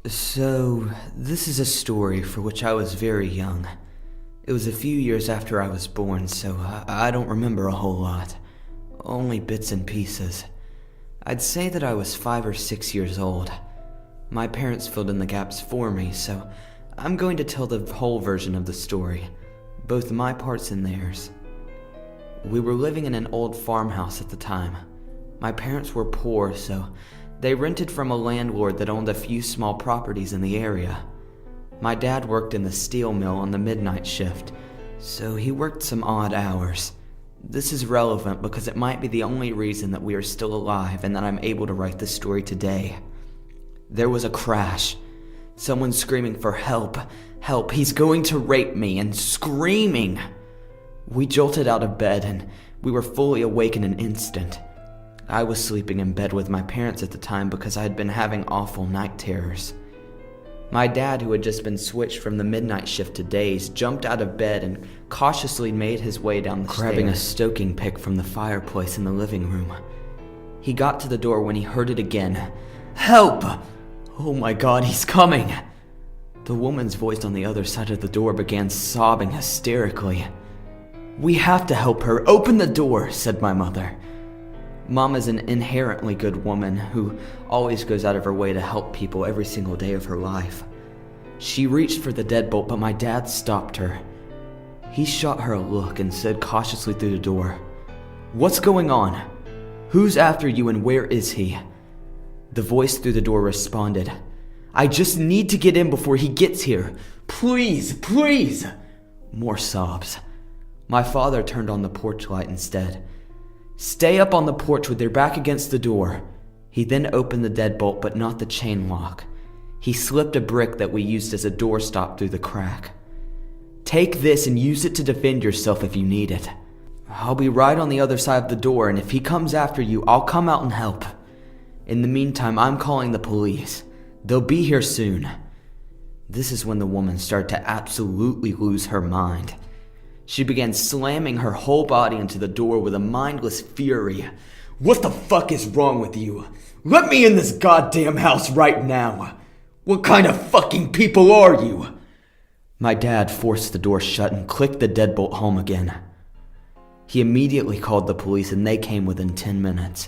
So, this is a story for which I was very young. It was a few years after I was born, so I don't remember a whole lot. Only bits and pieces. I'd say that I was 5 or 6 years old. My parents filled in the gaps for me, so I'm going to tell the whole version of the story, both my parts and theirs. We were living in an old farmhouse at the time. My parents were poor, so they rented from a landlord that owned a few small properties in the area. My dad worked in the steel mill on the midnight shift, so he worked some odd hours. This is relevant because it might be the only reason that we are still alive and that I'm able to write this story today. There was a crash. Someone screaming for help. Help, he's going to rape me, and screaming. We jolted out of bed and we were fully awake in an instant. I was sleeping in bed with my parents at the time because I had been having awful night terrors. My dad, who had just been switched from the midnight shift to days, jumped out of bed and cautiously made his way down the stairs, grabbing a stoking pick from the fireplace in the living room. He got to the door when he heard it again. Help! Oh my God, he's coming! The woman's voice on the other side of the door began sobbing hysterically. We have to help her. Open the door, said my mother. Mom is an inherently good woman who always goes out of her way to help people every single day of her life. She reached for the deadbolt, but my dad stopped her. He shot her a look and said cautiously through the door, What's going on? Who's after you and where is he? The voice through the door responded, I just need to get in before he gets here. Please, please! More sobs. My father turned on the porch light instead. Stay up on the porch with your back against the door. He then opened the deadbolt, but not the chain lock. He slipped a brick that we used as a doorstop through the crack. Take this and use it to defend yourself if you need it. I'll be right on the other side of the door, and if he comes after you, I'll come out and help. In the meantime, I'm calling the police. They'll be here soon. This is when the woman started to absolutely lose her mind. She began slamming her whole body into the door with a mindless fury. What the fuck is wrong with you? Let me in this goddamn house right now. What kind of fucking people are you? My dad forced the door shut and clicked the deadbolt home again. He immediately called the police and they came within 10 minutes.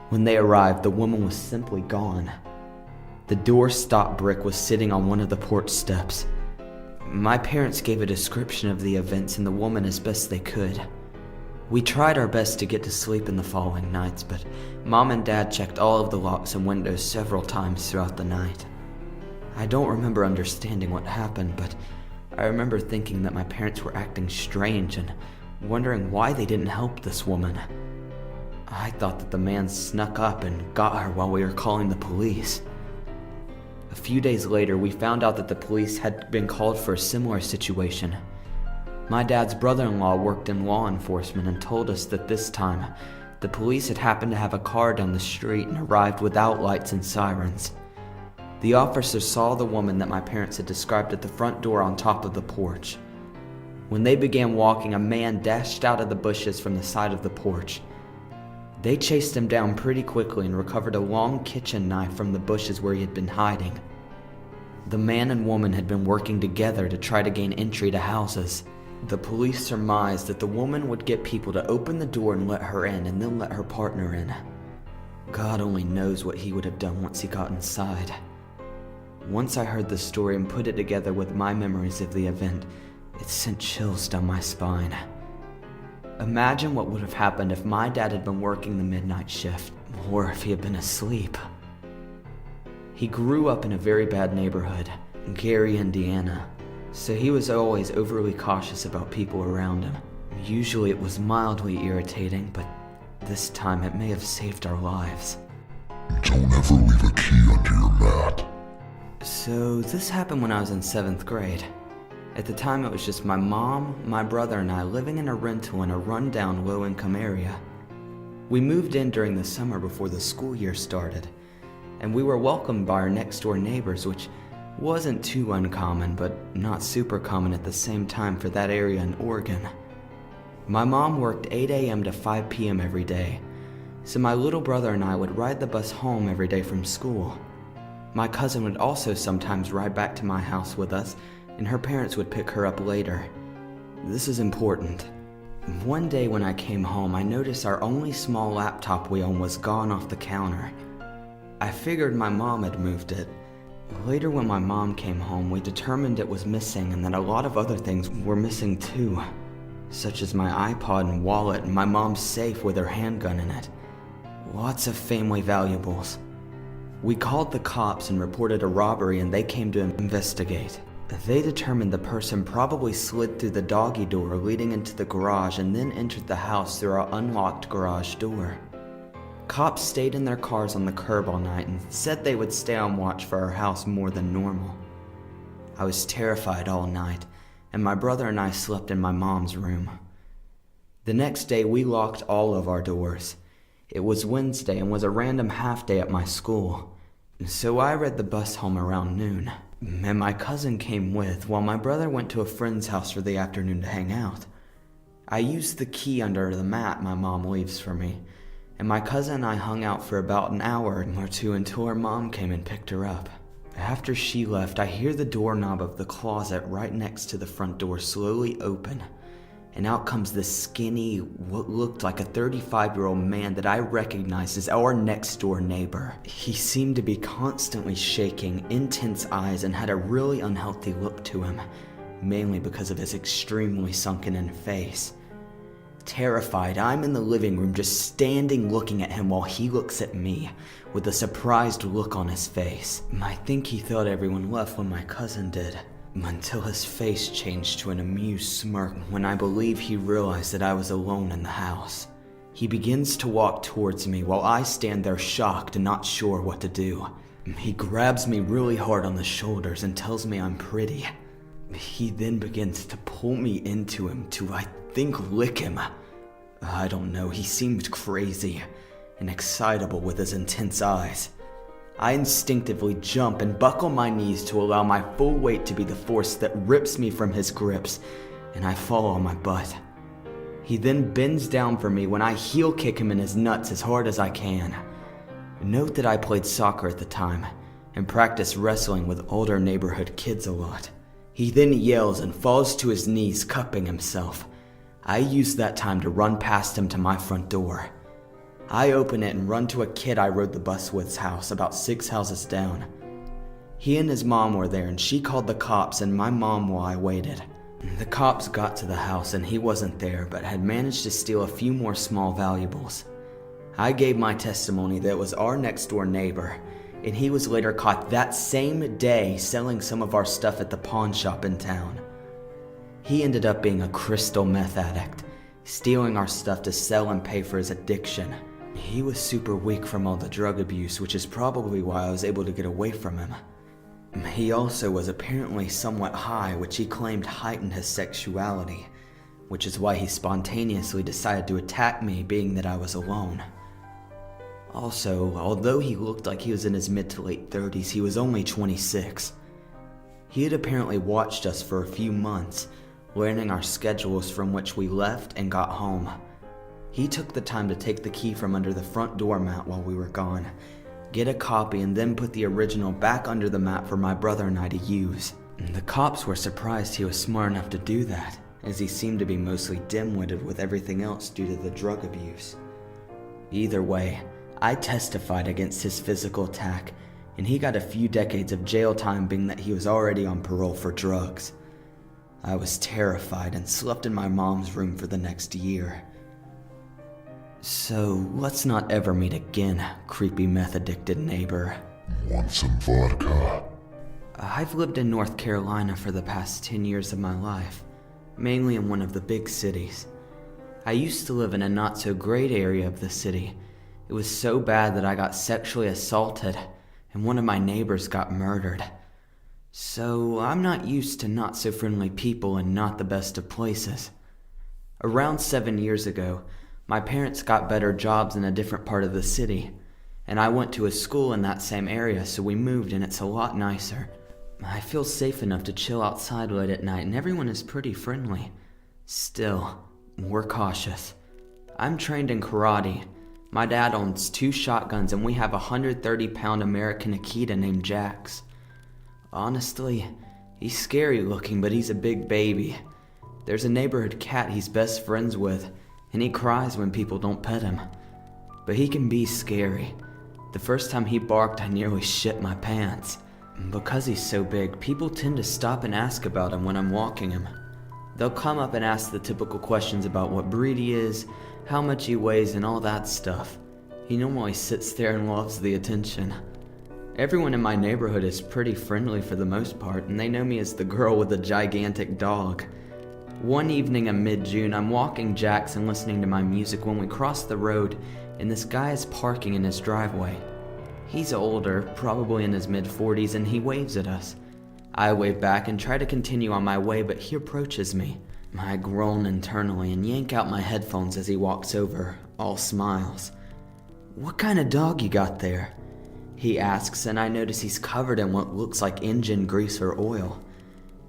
When they arrived, the woman was simply gone. The door-stop brick was sitting on one of the porch steps. My parents gave a description of the events and the woman as best they could. We tried our best to get to sleep in the following nights, but Mom and Dad checked all of the locks and windows several times throughout the night. I don't remember understanding what happened, but I remember thinking that my parents were acting strange and wondering why they didn't help this woman. I thought that the man snuck up and got her while we were calling the police. A few days later, we found out that the police had been called for a similar situation. My dad's brother-in-law worked in law enforcement and told us that this time, the police had happened to have a car down the street and arrived without lights and sirens. The officer saw the woman that my parents had described at the front door on top of the porch. When they began walking, a man dashed out of the bushes from the side of the porch. They chased him down pretty quickly and recovered a long kitchen knife from the bushes where he had been hiding. The man and woman had been working together to try to gain entry to houses. The police surmised that the woman would get people to open the door and let her in, and then let her partner in. God only knows what he would have done once he got inside. Once I heard the story and put it together with my memories of the event, it sent chills down my spine. Imagine what would have happened if my dad had been working the midnight shift, or if he had been asleep. He grew up in a very bad neighborhood, Gary, Indiana, so he was always overly cautious about people around him. Usually it was mildly irritating, but this time it may have saved our lives. Don't ever leave a key under your mat. So this happened when I was in 7th grade. At the time, it was just my mom, my brother, and I living in a rental in a rundown, low-income area. We moved in during the summer before the school year started, and we were welcomed by our next-door neighbors, which wasn't too uncommon, but not super common at the same time for that area in Oregon. My mom worked 8 a.m. to 5 p.m. every day, so my little brother and I would ride the bus home every day from school. My cousin would also sometimes ride back to my house with us, and her parents would pick her up later. This is important. One day when I came home, I noticed our only small laptop we owned was gone off the counter. I figured my mom had moved it. Later when my mom came home, we determined it was missing and that a lot of other things were missing too, such as my iPod and wallet and my mom's safe with her handgun in it. Lots of family valuables. We called the cops and reported a robbery, and they came to investigate. They determined the person probably slid through the doggy door leading into the garage and then entered the house through our unlocked garage door. Cops stayed in their cars on the curb all night and said they would stay on watch for our house more than normal. I was terrified all night, and my brother and I slept in my mom's room. The next day we locked all of our doors. It was Wednesday and was a random half day at my school, so I read the bus home around noon, and my cousin came with while my brother went to a friend's house for the afternoon to hang out. I used the key under the mat my mom leaves for me, and my cousin and I hung out for about an hour or two until her mom came and picked her up. After she left, I hear the doorknob of the closet right next to the front door slowly open, and out comes this skinny, what looked like a 35-year-old man that I recognized as our next-door neighbor. He seemed to be constantly shaking, intense eyes, and had a really unhealthy look to him, mainly because of his extremely sunken-in face. Terrified, I'm in the living room just standing looking at him while he looks at me, with a surprised look on his face. I think he thought everyone left when my cousin did, until his face changed to an amused smirk when I believe he realized that I was alone in the house. He begins to walk towards me while I stand there shocked and not sure what to do. He grabs me really hard on the shoulders and tells me I'm pretty. He then begins to pull me into him to, I think, lick him. I don't know, he seemed crazy and excitable with his intense eyes. I instinctively jump and buckle my knees to allow my full weight to be the force that rips me from his grips, and I fall on my butt. He then bends down for me when I heel kick him in his nuts as hard as I can. Note that I played soccer at the time and practiced wrestling with older neighborhood kids a lot. He then yells and falls to his knees, cupping himself. I use that time to run past him to my front door. I open it and run to a kid I rode the bus with's house about 6 houses down. He and his mom were there, and she called the cops and my mom while I waited. The cops got to the house and he wasn't there, but had managed to steal a few more small valuables. I gave my testimony that it was our next door neighbor, and he was later caught that same day selling some of our stuff at the pawn shop in town. He ended up being a crystal meth addict, stealing our stuff to sell and pay for his addiction. He was super weak from all the drug abuse, which is probably why I was able to get away from him. He also was apparently somewhat high, which he claimed heightened his sexuality, which is why he spontaneously decided to attack me, being that I was alone. Also, although he looked like he was in his mid to late 30s, he was only 26. He had apparently watched us for a few months, learning our schedules from which we left and got home. He took the time to take the key from under the front doormat while we were gone, get a copy, and then put the original back under the mat for my brother and I to use. The cops were surprised he was smart enough to do that, as he seemed to be mostly dim-witted with everything else due to the drug abuse. Either way, I testified against his physical attack, and he got a few decades of jail time being that he was already on parole for drugs. I was terrified and slept in my mom's room for the next year. So, let's not ever meet again, creepy meth-addicted neighbor. Want some vodka? I've lived in North Carolina for the past 10 years of my life, mainly in one of the big cities. I used to live in a not-so-great area of the city. It was so bad that I got sexually assaulted, and one of my neighbors got murdered. So, I'm not used to not-so-friendly people and not the best of places. Around 7 years ago, my parents got better jobs in a different part of the city, and I went to a school in that same area, so we moved and it's a lot nicer. I feel safe enough to chill outside late at night and everyone is pretty friendly. Still, we're cautious. I'm trained in karate, My dad owns 2 shotguns and we have a 130-pound American Akita named Jax. Honestly, he's scary looking, but he's a big baby. There's a neighborhood cat he's best friends with, and he cries when people don't pet him. But he can be scary. The first time he barked, I nearly shit my pants. Because he's so big, people tend to stop and ask about him when I'm walking him. They'll come up and ask the typical questions about what breed he is, how much he weighs, and all that stuff. He normally sits there and loves the attention. Everyone in my neighborhood is pretty friendly for the most part, and they know me as the girl with the gigantic dog. One evening in mid-June, I'm walking Jax and listening to my music when we cross the road, and this guy is parking in his driveway. He's older, probably in his mid-40s, and he waves at us. I wave back and try to continue on my way, but he approaches me. I groan internally and yank out my headphones as he walks over, all smiles. "What kind of dog you got there?" he asks, and I notice he's covered in what looks like engine grease or oil.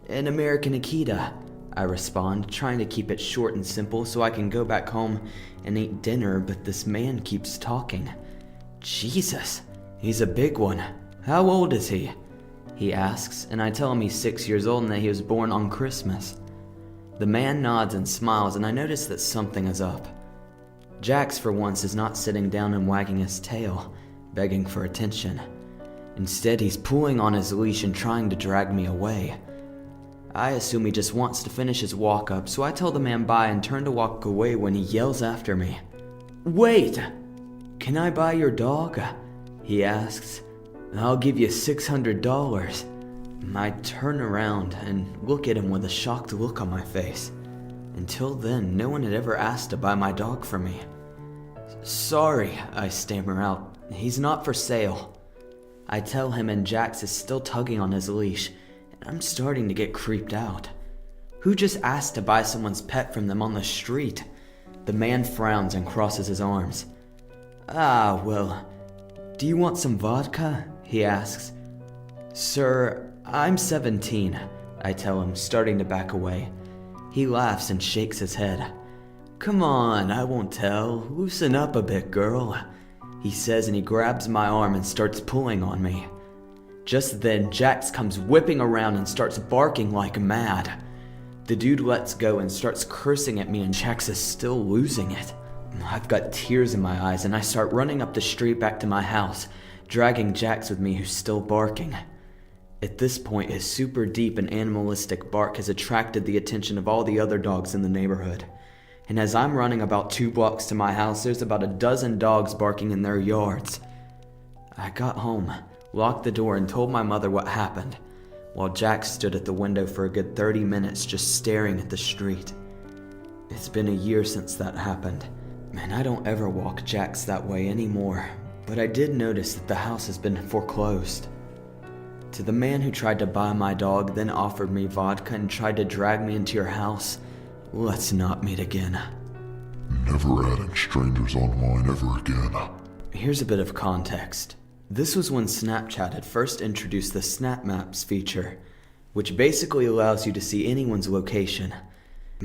"An American Akita," I respond, trying to keep it short and simple so I can go back home and eat dinner, but this man keeps talking. "Jesus, he's a big one. How old is he?" he asks, and I tell him he's 6 years old and that he was born on Christmas. The man nods and smiles, and I notice that something is up. Jax, for once, is not sitting down and wagging his tail, begging for attention. Instead, he's pulling on his leash and trying to drag me away. I assume he just wants to finish his walk up, so I tell the man bye and turn to walk away when he yells after me. "Wait! Can I buy your dog?" he asks. "I'll give you $600. I turn around and look at him with a shocked look on my face. Until then, no one had ever asked to buy my dog from me. "Sorry," I stammer out. "He's not for sale." I tell him, and Jax is still tugging on his leash, and I'm starting to get creeped out. Who just asked to buy someone's pet from them on the street? The man frowns and crosses his arms. "Ah, well, do you want some vodka?" he asks. "Sir, I'm 17, I tell him, starting to back away. He laughs and shakes his head. "Come on, I won't tell. Loosen up a bit, girl," he says, and he grabs my arm and starts pulling on me. Just then, Jax comes whipping around and starts barking like mad. The dude lets go and starts cursing at me, and Jax is still losing it. I've got tears in my eyes, and I start running up the street back to my house, dragging Jax with me, who's still barking. At this point, his super deep and animalistic bark has attracted the attention of all the other dogs in the neighborhood. And as I'm running about 2 blocks to my house, there's about a dozen dogs barking in their yards. I got home, locked the door, and told my mother what happened, while Jax stood at the window for a good 30 minutes just staring at the street. It's been a year since that happened, and I don't ever walk Jax that way anymore, but I did notice that the house has been foreclosed. To the man who tried to buy my dog, then offered me vodka and tried to drag me into your house, let's not meet again. Never adding strangers online ever again. Here's a bit of context. This was when Snapchat had first introduced the Snap Maps feature, which basically allows you to see anyone's location.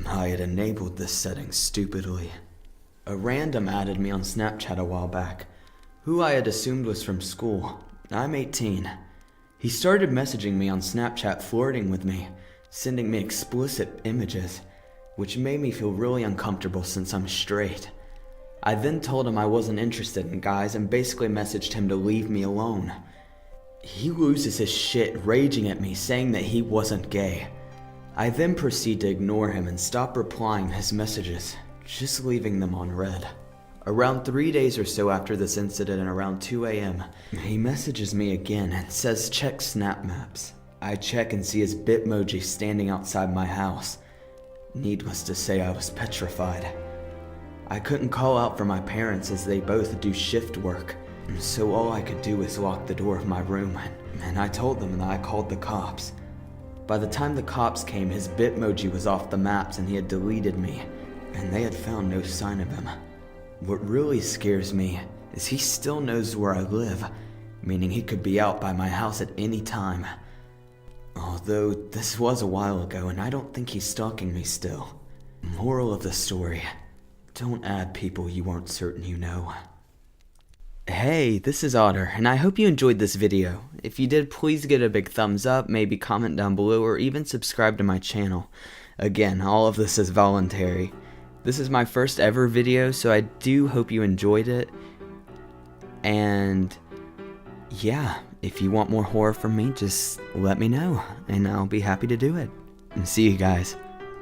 I had enabled this setting stupidly. A random added me on Snapchat a while back, who I had assumed was from school. I'm 18. He started messaging me on Snapchat, flirting with me, sending me explicit images, which made me feel really uncomfortable since I'm straight. I then told him I wasn't interested in guys and basically messaged him to leave me alone. He loses his shit, raging at me, saying that he wasn't gay. I then proceed to ignore him and stop replying his messages, just leaving them on read. Around 3 days or so after this incident, and around 2 a.m., he messages me again and says check Snap Maps. I check and see his Bitmoji standing outside my house. Needless to say, I was petrified. I couldn't call out for my parents as they both do shift work, so all I could do was lock the door of my room, and I told them that I called the cops. By the time the cops came, his Bitmoji was off the maps and he had deleted me, and they had found no sign of him. What really scares me is he still knows where I live, meaning he could be out by my house at any time. Although this was a while ago and I don't think he's stalking me still. Moral of the story, don't add people you aren't certain you know. Hey, this is Otter, and I hope you enjoyed this video. If you did, please give it a big thumbs up, maybe comment down below, or even subscribe to my channel. Again, all of this is voluntary. This is my first ever video, so I do hope you enjoyed it. And yeah, if you want more horror from me, just let me know, and I'll be happy to do it. And see you guys.